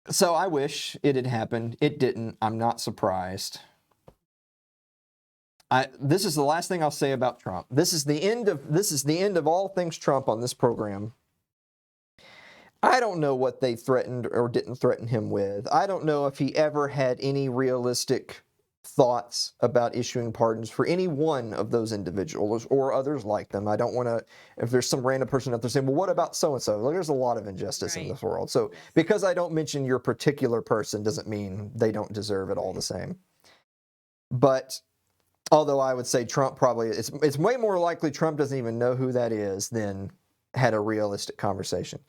Yes. So I wish it had happened. It didn't. I'm not surprised. This is the last thing I'll say about Trump. This is the end of all things Trump on this program. I don't know what they threatened or didn't threaten him with. I don't know if he ever had any realistic thoughts about issuing pardons for any one of those individuals or others like them. I don't want to, if there's some random person out there saying, well, what about so-and-so? There's a lot of injustice in this world. So because I don't mention your particular person doesn't mean they don't deserve it all the same. But although I would say Trump probably, it's way more likely Trump doesn't even know who that is than had a realistic conversation.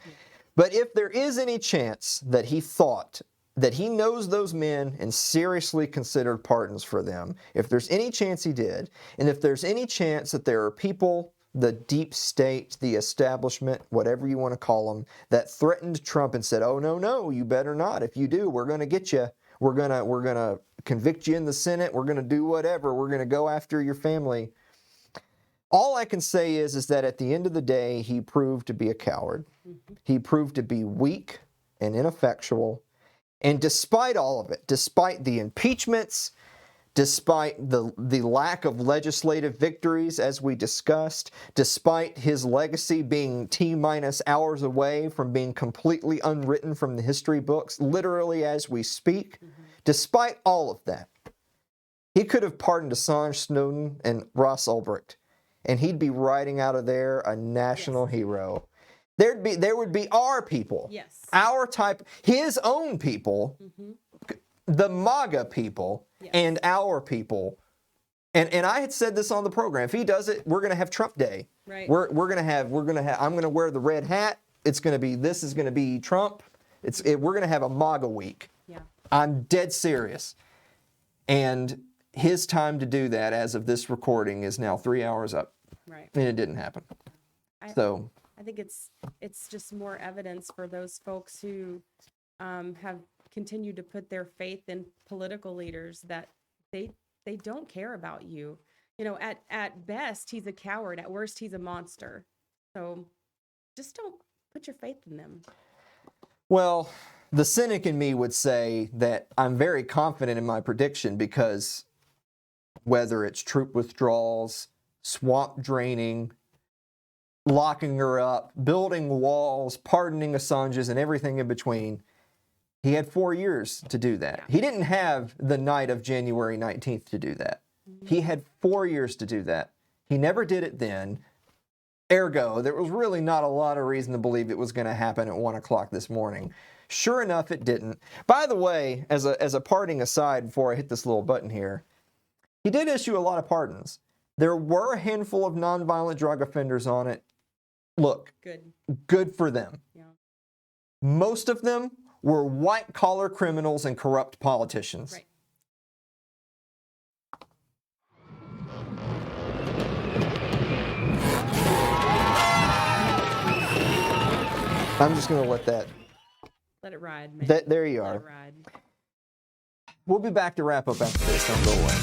But if there is any chance that he thought that he knows those men and seriously considered pardons for them, if there's any chance he did, and if there's any chance that there are people, the deep state, the establishment, whatever you want to call them, that threatened Trump and said, oh, no, you better not. If you do, we're going to get you. We're going to convict you in the Senate. We're going to do whatever. We're going to go after your family. All I can say is that at the end of the day, he proved to be a coward. He proved to be weak and ineffectual. And despite all of it, despite the impeachments, despite the lack of legislative victories, as we discussed, despite his legacy being T-minus hours away from being completely unwritten from the history books, literally as we speak, despite all of that, he could have pardoned Assange, Snowden, and Ross Ulbricht, and he'd be riding out of there a national hero. There would be our people, our type, his own people, the MAGA people, and our people. And I had said this on the program. If he does it, we're going to have Trump Day. Right. We're going to have. I'm going to wear the red hat. It's going to be. This is going to be Trump. We're going to have a MAGA week. Yeah. I'm dead serious. And his time to do that, as of this recording, is now 3 hours up. Right. And it didn't happen. I think it's just more evidence for those folks who have continued to put their faith in political leaders that they don't care about you. You know, at best he's a coward, at worst he's a monster. So just don't put your faith in them. Well, the cynic in me would say that I'm very confident in my prediction because whether it's troop withdrawals, swamp draining, locking her up, building walls, pardoning Assange's, and everything in between, he had 4 years to do that. He didn't have the night of January 19th to do that. He had 4 years to do that. He never did it then. Ergo, there was really not a lot of reason to believe it was going to happen at 1 o'clock this morning. Sure enough, it didn't. By the way, as a parting aside before I hit this little button here, he did issue a lot of pardons. There were a handful of nonviolent drug offenders on it. Look, good for them. Yeah. Most of them were white-collar criminals and corrupt politicians. Right. I'm just going to let it ride, man. There you are. Let it ride. We'll be back to wrap up after this. Don't go away.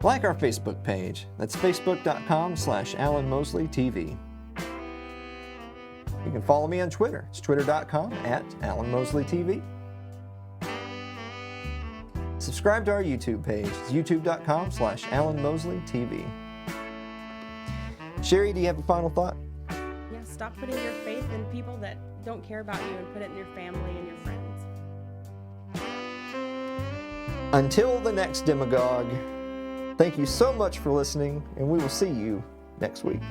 Like our Facebook page. That's facebook.com/Alan Mosley TV. You can follow me on Twitter. It's twitter.com/Alan Mosley TV. Subscribe to our YouTube page. It's youtube.com/Alan Mosley TV. Sherry, do you have a final thought? Yeah, stop putting your faith in people that don't care about you and put it in your family and your friends. Until the next demagogue, thank you so much for listening, and we will see you next week.